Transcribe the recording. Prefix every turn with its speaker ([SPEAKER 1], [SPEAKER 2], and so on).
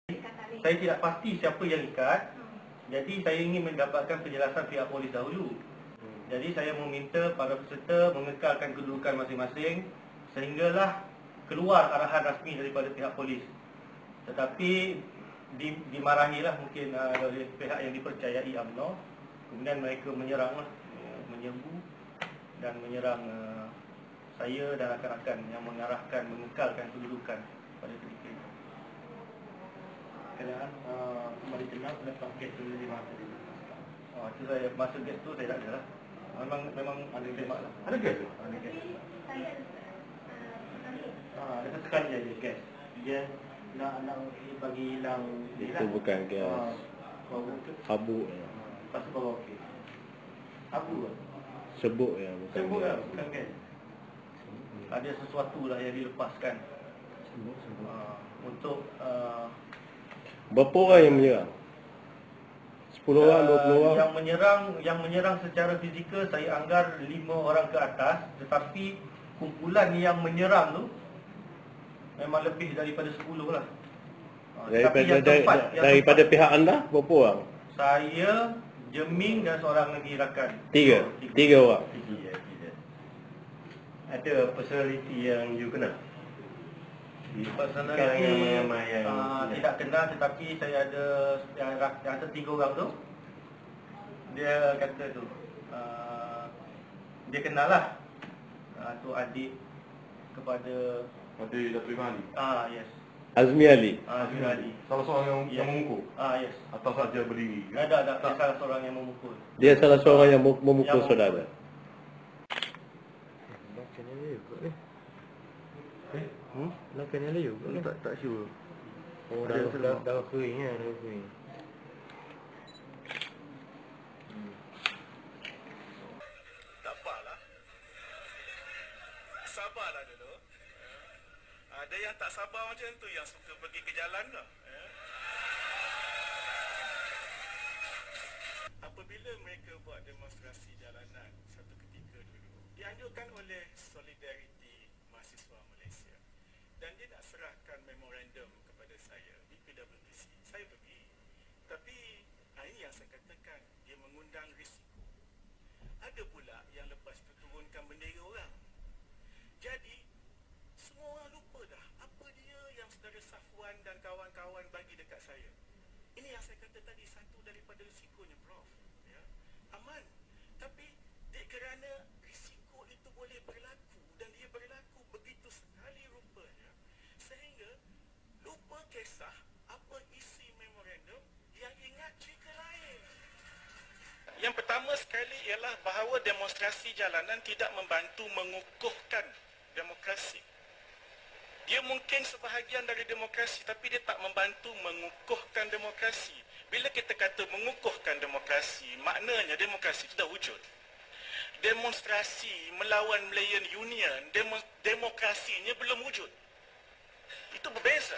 [SPEAKER 1] Saya tidak pasti siapa yang ikat. Jadi saya ingin mendapatkan penjelasan pihak polis dahulu. Jadi saya meminta para peserta mengekalkan kedudukan masing-masing sehinggalah keluar arahan rasmi daripada pihak polis. Tetapi dimarahilah mungkin oleh pihak yang dipercayai UMNO. Kemudian mereka menyerbu dan menyerang saya dan rakan-rakan yang mengarahkan mengekalkan kedudukan pada ketika itu. Kenaan kembali kenal lepas gate tu 5 hari. Itu saya masa gate tu saya tak ada lah. Memang ada tembak lah.
[SPEAKER 2] Ada gas tu?
[SPEAKER 1] Ada gas. Ada sekali aja gas. Dia nak bagi hilang.
[SPEAKER 2] Itu bukan gas. Habuk ya.
[SPEAKER 1] Pasal bawa okey. Abu lah.
[SPEAKER 2] Sebut ya, bukan
[SPEAKER 1] Sebut
[SPEAKER 2] gas.
[SPEAKER 1] lah, bukan gas. Ada sesuatu lah yang dilepaskan. Untuk
[SPEAKER 2] berapa orang yang menyerang? 10 orang, 20 orang?
[SPEAKER 1] Yang menyerang secara fizikal saya anggar 5 orang ke atas. Tetapi kumpulan yang menyerang tu memang lebih daripada 10 lah.
[SPEAKER 2] Daripada pihak anda, berapa orang?
[SPEAKER 1] Saya, Jeming dan seorang lagi rakan.
[SPEAKER 2] Tiga orang?
[SPEAKER 1] Tiga. Ada personality yang you kenal? Personality yang tidak kenal, tetapi saya ada yang ada 3 orang tu. Dia kata tu dia kenal lah tu adik kepada
[SPEAKER 3] Adik Datuk Imam Ali?
[SPEAKER 1] Yes.
[SPEAKER 2] Azmi Ali?
[SPEAKER 1] Azmi Ali.
[SPEAKER 3] Salah seorang yang memukul?
[SPEAKER 1] Yes.
[SPEAKER 3] Atau saja berdiri?
[SPEAKER 1] Ada dia salah seorang yang memukul.
[SPEAKER 2] Dia salah seorang yang memukul saudara?
[SPEAKER 1] Lakan yang layu ke? Tak sure.
[SPEAKER 2] Dah kering kan? Dah kering.
[SPEAKER 4] Tak apalah. Sabarlah dulu. Ada yang tak sabar macam tu yang suka pergi ke jalan dah. Apabila mereka buat demonstrasi jalanan satu ketika dulu, dianjurkan oleh Solidariti Mahasiswa Malaysia. Dan dia nak serahkan memorandum kepada saya di PWDC. Saya pergi. Tapi ini yang saya katakan, dia mengundang risiko. Ada pula yang lepas itu turunkan bendera orang. Jadi semua orang lupa dah apa dia yang saudara Safwan dan kawan-kawan bagi dekat saya. Ini yang saya kata tadi, satu daripada risikonya, Prof. Ya, aman. Tapi kerana risiko itu boleh berlaku dan dia berlaku begitu sekali rupanya, sehingga lupa kisah apa isi memorandum yang ingat cerita lain. Yang pertama sekali ialah bahawa demonstrasi jalanan tidak membantu mengukuhkan demokrasi. Dia mungkin sebahagian dari demokrasi, tapi dia tak membantu mengukuhkan demokrasi. Bila kita kata mengukuhkan demokrasi, maknanya demokrasi itu dah wujud. Demonstrasi melawan Malayan Union, demokrasinya belum wujud. Itu berbeza.